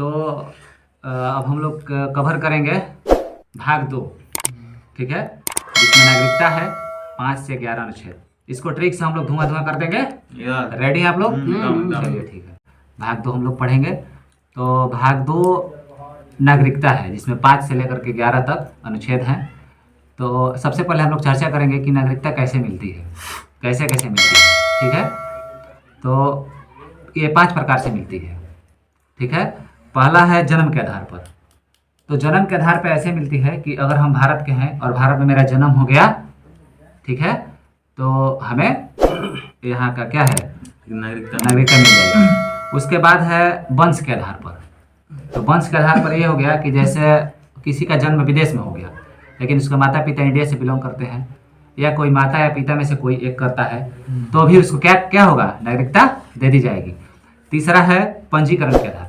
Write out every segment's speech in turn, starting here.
तो अब हम लोग कवर करेंगे भाग 2, ठीक है, जिसमें नागरिकता है 5 से 11 अनुच्छेद। इसको ट्रिक से हम लोग धुआं धुआं कर देंगे। रेडी हैं आप लोग? चलिए ठीक है, भाग 2 हम लोग पढ़ेंगे। तो भाग 2 नागरिकता है, जिसमें 5 से लेकर के 11 तक अनुच्छेद हैं। तो सबसे पहले हम लोग चर्चा करेंगे कि नागरिकता कैसे मिलती है, कैसे कैसे मिलती है, ठीक है। तो ये 5 प्रकार से मिलती है, ठीक है। पहला है जन्म के आधार पर। तो जन्म के आधार पर ऐसे मिलती है कि अगर हम भारत के हैं और भारत में मेरा जन्म हो गया, ठीक है, तो हमें यहाँ का क्या है, नागरिकता मिल जाएगी। उसके बाद है वंश के आधार पर। तो वंश के आधार पर ये हो गया कि जैसे किसी का जन्म विदेश में हो गया, लेकिन उसके माता पिता इंडिया से बिलोंग करते हैं, या कोई माता या पिता में से कोई एक करता है, तो भी उसको क्या क्या होगा, नागरिकता दे दी जाएगी। तीसरा है पंजीकरण के आधार पर।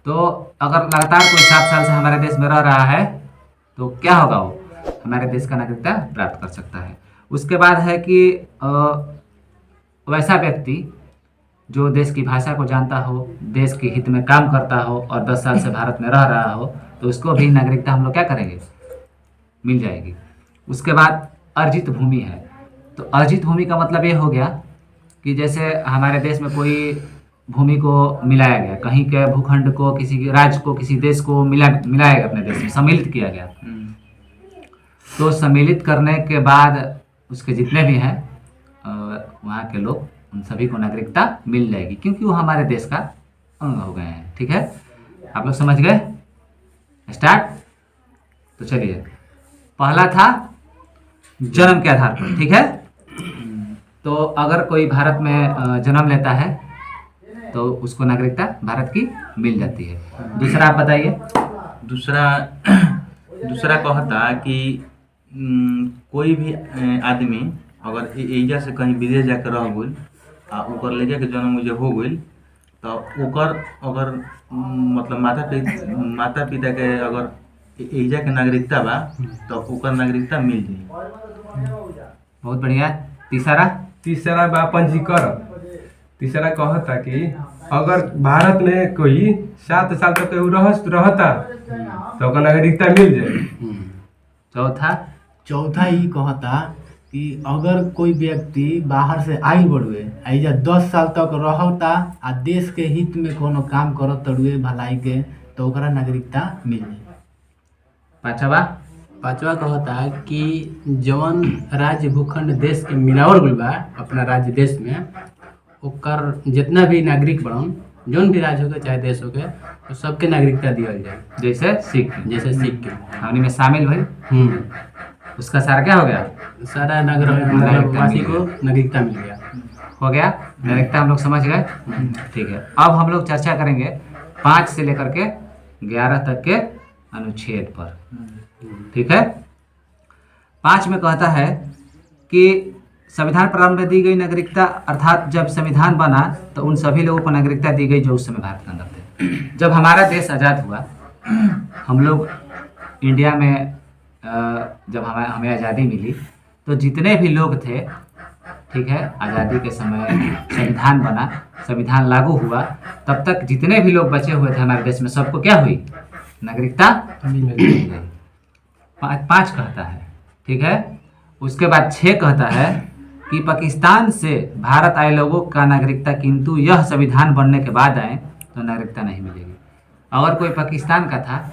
तो अगर लगातार कोई 7 साल से हमारे देश में रह रहा है तो क्या होगा, वो हमारे देश का नागरिकता प्राप्त कर सकता है। उसके बाद है कि वैसा व्यक्ति जो देश की भाषा को जानता हो, देश के हित में काम करता हो और 10 साल से भारत में रह रहा हो, तो उसको भी नागरिकता हम लोग क्या करेंगे, मिल जाएगी। उसके बाद अर्जित भूमि है। तो अर्जित भूमि का मतलब ये हो गया कि जैसे हमारे देश में कोई भूमि को मिलाया गया, कहीं के भूखंड को, किसी राज्य को, किसी देश को मिलाया गया, अपने देश में सम्मिलित किया गया। तो सम्मिलित करने के बाद उसके जितने भी हैं वहाँ के लोग, उन सभी को नागरिकता मिल जाएगी, क्योंकि वो हमारे देश का अंग हो गए हैं, ठीक है। आप लोग समझ गए? स्टार्ट। तो चलिए, पहला था जन्म के आधार पर, ठीक है। तो अगर कोई भारत में जन्म लेता है तो उसको नागरिकता भारत की मिल जाती है। दूसरा आप बताइए। दूसरा कहता कि कोई भी आदमी अगर एजा से कहीं विदेश जाकर रह गई आ ओकर लड़का के जन्म मुझे हो गई, तो ओकर अगर मतलब माता पिता के अगर एजा के नागरिकता बा तो ओकर नागरिकता मिल जाए। बहुत बढ़िया। तीसरा बा पंजीकरण। तीसरा कहता कि अगर भारत में कोई 7 साल तक रहता तो ओकर नागरिकता मिल जाए। चौथा ही कहता कि अगर कोई व्यक्ति बाहर से आई बड़ुए ऐजा 10 साल तक रहता आ देश के हित में कोनो काम करत तड़ुए भलाई के, तो ओकरा नागरिकता मिल जाए। पांचवा कहता कि जवन राज्य भूखंड देश के मिलावल गइल बा अपना राज्य देश में, ओकर जितना भी नागरिक बड़न, जौन भी राज्य होके चाहे देश होके, तो सबके नागरिकता दियल जाए। जैसे सिख के हमनी में शामिल भाई, उसका सारा क्या हो गया, सारा नागरिकवासी को नागरिकता मिल गया, हो गया। नागरिकता हम लोग समझ गए, ठीक है। अब हम लोग चर्चा करेंगे 5 से लेकर के 11 तक के अनुच्छेद पर, ठीक है। 5 में कहता है कि संविधान प्रारंभ में दी गई नागरिकता, अर्थात जब संविधान बना तो उन सभी लोगों को नागरिकता दी गई जो उस समय भारत के अंदर थे। जब हमारा देश आज़ाद हुआ, हम लोग इंडिया में जब हमें आज़ादी मिली, तो जितने भी लोग थे, ठीक है, आज़ादी के समय संविधान बना, संविधान लागू हुआ, तब तक जितने भी लोग बचे हुए थे हमारे देश में, सबको क्या हुई, नागरिकता मिल गई। 5 कहता है, ठीक है। उसके बाद 6 कहता है कि पाकिस्तान से भारत आए लोगों का नागरिकता, किंतु यह संविधान बनने के बाद आए तो नागरिकता नहीं मिलेगी। अगर कोई पाकिस्तान का था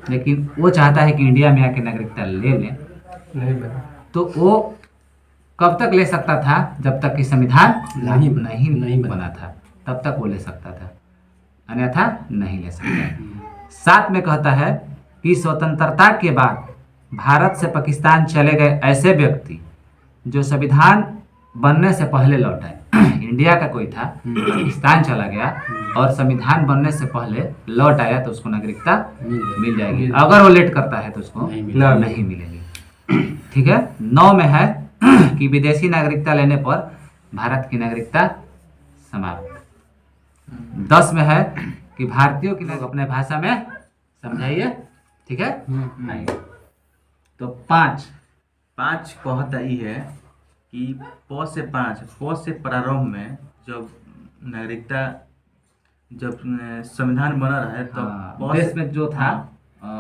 लेकिन वो चाहता है कि इंडिया में आके नागरिकता ले लें, तो वो कब तक ले सकता था, जब तक कि संविधान नहीं बना था, तब तक वो ले सकता था, अन्यथा नहीं ले सकता। 7 में कहता है कि स्वतंत्रता के बाद भारत से पाकिस्तान चले गए ऐसे व्यक्ति जो संविधान बनने से पहले लौट आए, इंडिया का कोई था, पाकिस्तान चला गया और संविधान बनने से पहले लौट आया, तो उसको नागरिकता मिल जाएगी। अगर वो लेट करता है तो उसको नहीं मिलेगी, ठीक है। 9 में है कि विदेशी नागरिकता लेने पर भारत की नागरिकता समाप्त। 10 में है कि भारतीयों की लोग अपने भाषा में समझाइए, ठीक है। तो 5 कहता ही है कि प से प्रारंभ में जब नागरिकता जब संविधान बना रहा है तब हाँ, बहुत देश में जो था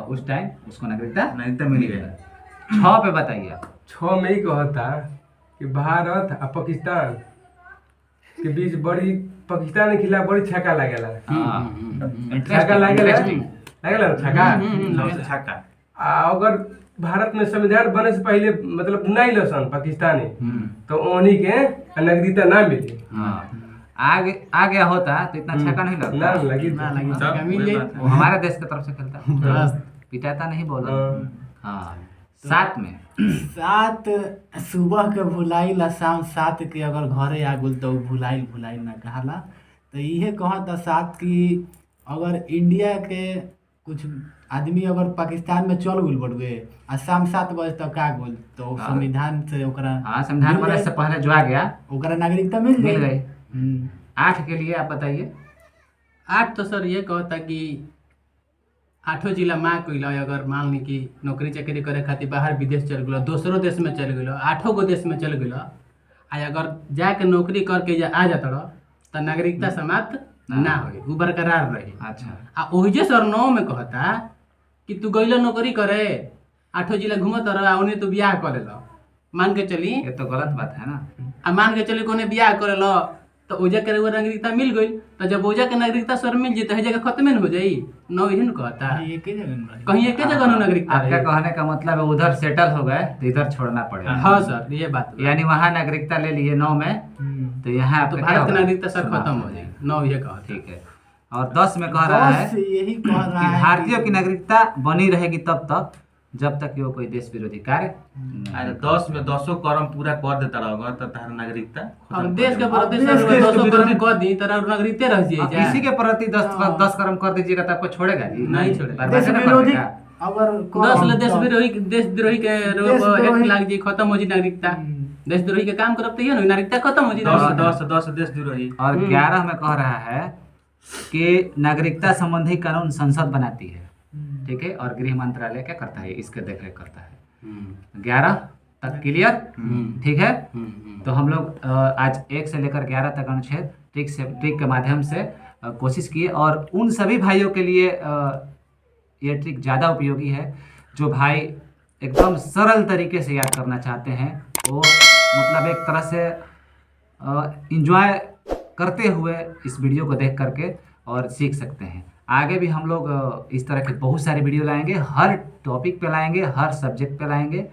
उस टाइम उसको नागरिकता नागरिकता मिल गया। 6 पे बताइए आप। 6 में ही कहता कि भारत और पाकिस्तान के बीच बड़ी पाकिस्तान के खिलाफ बड़ी छक्का लागेला। छक्का लागेला लागेला ना छक्का। सबसे छक्का अगर भारत में संविधान बने से पहले मतलब नहीं लसन पाकिस्तानी तो उन्हीं के नागरिकता ना मिली। हाँ, आ गया होता तो इतना छक्का नहीं लगता। ना लगी ना लगी सब छक्का मिल वही जाई। बात है। वो हमारे देश की तरफ से खेलता, बस पिटाता नहीं बोला। हाँ। हाँ, 7 में 7 सुबह के भुलाइल आ शाम 7 के अगर घरे आ गुल तो भुलाइल ना कहाला। तो इहे कहता 7 कि अगर इंडिया के कुछ आदमी अगर पाकिस्तान में चल गुल बड़ुए आ शाम 7 बजे तक आ गुल तो संविधान से ओकरा हाँ, संविधान मिल बनने जाए। से पहले जो आ गया ओकरा नागरिकता मिल मिल जाए। गई। 8 के लिए आप बताइए। 8 तो सर ये कहता कि 8 जिला माँ कोइला अगर मान ली कि नौकरी चाकरी करे खातिर बाहर विदेश चल गलो, दूसरो देश में चल गलो, 8 गो देश में चल गलो, आ अगर जाके नौकरी करके आ जाता तो नागरिकता समाप्त ना होई, उ बरकरार रही। अच्छा, आ ओहिजे सर 9 में कहता कि तू गइलो नौकरी करे 8 जिला घूमत रह उन्हें तू बियाह करे लो, मान के चली ये तो गलत बात है ना। आ मान के चली कोने बियाह करे लो तो ओजा के रउआ नागरिकता मिल गई, तो जब ओजा के नागरिकता सर मिल जी तो है जगह खत्म न हो जाई। 9 यही न कहता कहीं एके जगह में रही। कहीं एके जगह न नागरिकता आपका रही। कहने का मतलब है उधर सेटल हो गए तो इधर छोड़ना पड़ेगा। हाँ सर ये बात बा। यानी वहाँ नागरिकता ले लिए 9 में तो यहाँ तो आपका क्या भारत की होगा? नागरिकता सर खत्म हो जाएगी। 9 ये कहता। ठीक है। और 10 में कह रहा है 10 यही कह कि रहा है भारतीयों की नागरिकता बनी रहेगी तब तक जब तक कि वो कोई देश विरोधी कार्य अरे 10 में 10 कर्म पूरा कर देता रहोगा तो तार नागरिकता अब देश के प्रति अब सर देश के 200 विरोधी- करोड़ कर दी तरह नागरिकते रह जाइए अब जा। किसी के प्रति 10 कर्म कर दीजिएगा तो आपको छोड़ेगा जी? नहीं छोड़ेगा। बर्बाद देश ना विरोधी करेगा। अगर 10 ले तो- देशद्रोही के देशद्रोही- लाग जी खत्म हो जी नागरिकता। देशद्रोही के काम करब तो ये नागरिकता खत्म हो जी। 10 देश द्रोही और 11 में कह रहा है कि नागरिकता संबंधी कानून संसद बनाती है, ठीक है, और गृह मंत्रालय क्या करता है, इसके देखरेख करता है। 11 तक क्लियर, ठीक है। तो हम लोग आज 1 से लेकर 11 तक अनुच्छेद ट्रिक के माध्यम से कोशिश किए और उन सभी भाइयों के लिए ये ट्रिक ज़्यादा उपयोगी है जो भाई एकदम सरल तरीके से याद करना चाहते हैं। वो मतलब एक तरह से इंजॉय करते हुए इस वीडियो को देख करके और सीख सकते हैं। आगे भी हम लोग इस तरह के बहुत सारे वीडियो लाएंगे, हर टॉपिक पे लाएंगे, हर सब्जेक्ट पे लाएंगे।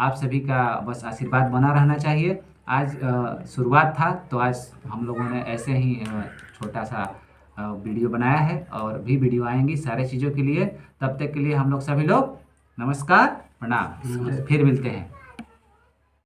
आप सभी का बस आशीर्वाद बना रहना चाहिए। आज शुरुआत था तो आज हम लोगों ने ऐसे ही छोटा सा वीडियो बनाया है और भी वीडियो आएंगी सारे चीज़ों के लिए। तब तक के लिए हम लोग सभी लोग नमस्कार, प्रणाम, फिर मिलते हैं।